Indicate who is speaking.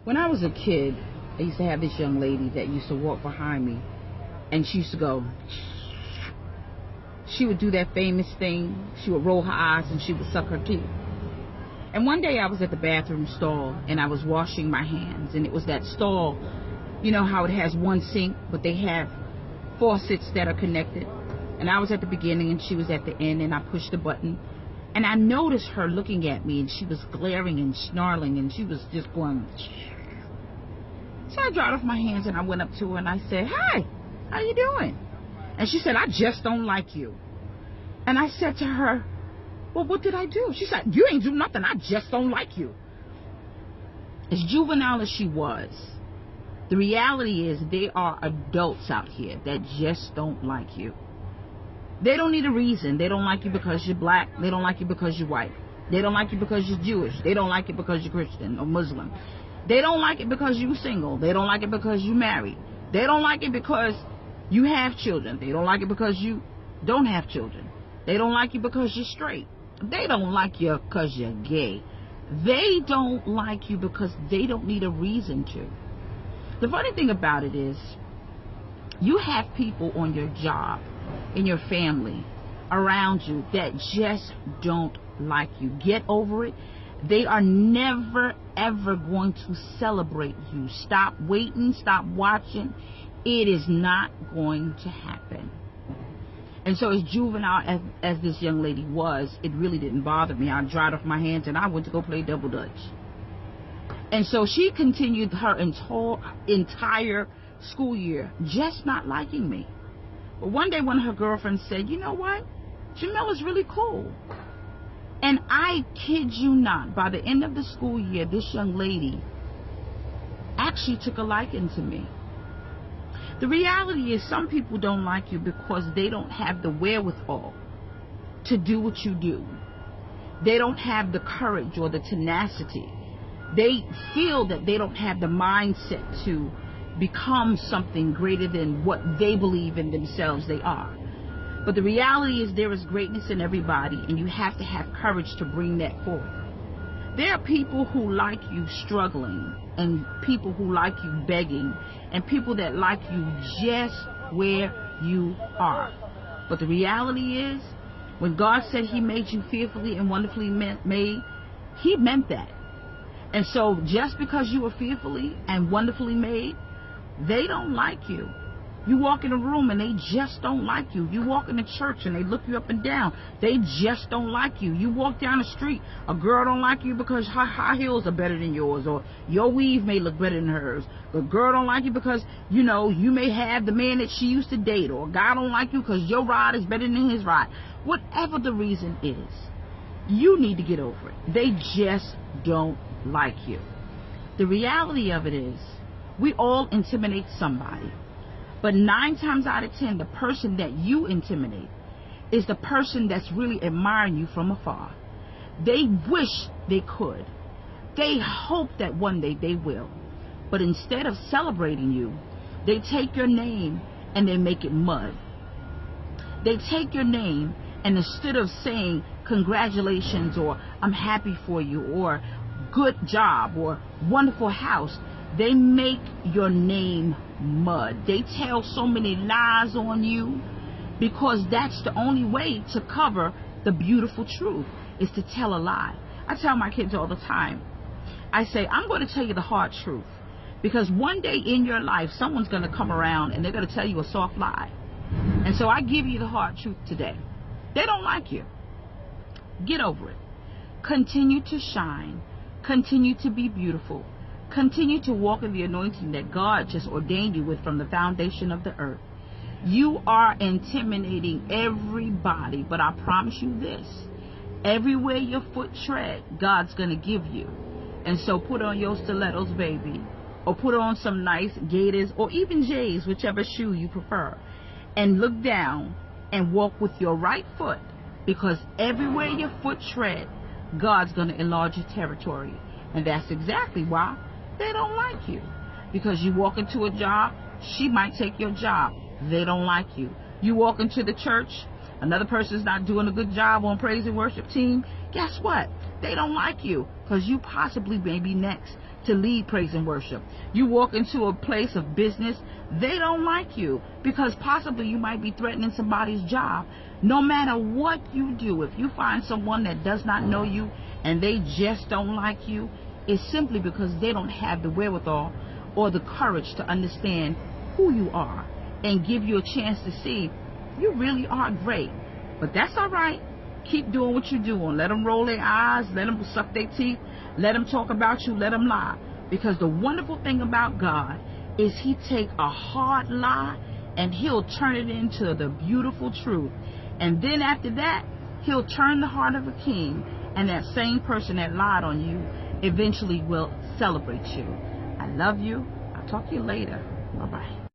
Speaker 1: When I was a kid, I used to have this young lady that used to walk behind me, and she used to go. She would do that famous thing. She would roll her eyes and she would suck her teeth. And one day I was at the bathroom stall and I was washing my hands, and it was that stall, you know how it has one sink, but they have faucets that are connected. And I was at the beginning and she was at the end, and I pushed the button. And I noticed her looking at me, and she was glaring and snarling, and she was just going. So I dried off my hands and I went up to her and I said, "Hi, how you doing?" And she said, "I just don't like you." And I said to her, "Well, what did I do?" She said, "You ain't do nothing. I just don't like you." As juvenile as she was, the reality is there are adults out here that just don't like you. They don't need a reason. They don't like you because you're black. They don't like you because you're white. They don't like you because you're Jewish. They don't like it because you're Christian or Muslim. They don't like it because you're single. They don't like it because you're married. They don't like it because you have children. They don't like it because you don't have children. They don't like you because you're straight. They don't like you because you're gay. They don't like you because they don't need a reason to. The funny thing about it is, you have people on your job, in your family, around you that just don't like you. Get over it. They are never, ever going to celebrate you. Stop waiting. Stop watching. It is not going to happen. And so as juvenile as this young lady was, it really didn't bother me. I dried off my hands and I went to go play double dutch. And so she continued her entire school year just not liking me. But one day one of her girlfriends said, "You know what? Jamela's really cool." And I kid you not, by the end of the school year, this young lady actually took a liking to me. The reality is, some people don't like you because they don't have the wherewithal to do what you do. They don't have the courage or the tenacity. They feel that they don't have the mindset to become something greater than what they believe in themselves they are. But the reality is, there is greatness in everybody, and you have to have courage to bring that forth. There are people who like you struggling, and people who like you begging, and people that like you just where you are. But the reality is, when God said He made you fearfully and wonderfully made, He meant that. And so just because you were fearfully and wonderfully made, they don't like you. You walk in a room and they just don't like you. You walk in a church and they look you up and down. They just don't like you. You walk down the street, a girl don't like you because her high heels are better than yours, or your weave may look better than hers. A girl don't like you because, you know, you may have the man that she used to date, or a guy don't like you because your ride is better than his ride. Whatever the reason is, you need to get over it. They just don't like you. The reality of it is, we all intimidate somebody. But 9 times out of 10, the person that you intimidate is the person that's really admiring you from afar. They wish they could. They hope that one day they will. But instead of celebrating you, they take your name and they make it mud. They take your name, and instead of saying congratulations, or I'm happy for you, or good job, or wonderful house, they make your name mud. They tell so many lies on you, because that's the only way to cover the beautiful truth, is to tell a lie. I tell my kids all the time, I say, I'm going to tell you the hard truth, because one day in your life, someone's going to come around and they're going to tell you a soft lie. And so I give you the hard truth today. They don't like you. Get over it. Continue to shine. Continue to be beautiful. Continue to walk in the anointing that God just ordained you with from the foundation of the earth. You are intimidating everybody, but I promise you this: everywhere your foot tread, God's going to give you. And so put on your stilettos, baby, or put on some nice gaiters, or even J's, whichever shoe you prefer, and look down and walk with your right foot, because everywhere your foot tread, God's going to enlarge your territory. And that's exactly why they don't like you. Because you walk into a job, she might take your job. They don't like you. You walk into the church, another person's not doing a good job on praise and worship team. Guess what? They don't like you, because you possibly may be next to lead praise and worship. You walk into a place of business, they don't like you because possibly you might be threatening somebody's job. No matter what you do, if you find someone that does not know you and they just don't like you, it's simply because they don't have the wherewithal or the courage to understand who you are and give you a chance to see you really are great. But that's all right. Keep doing what you're doing. Let them roll their eyes. Let them suck their teeth. Let them talk about you. Let them lie. Because the wonderful thing about God is He take a hard lie and He'll turn it into the beautiful truth. And then after that, He'll turn the heart of a king. And that same person that lied on you eventually will celebrate you. I love you. I'll talk to you later. Bye-bye.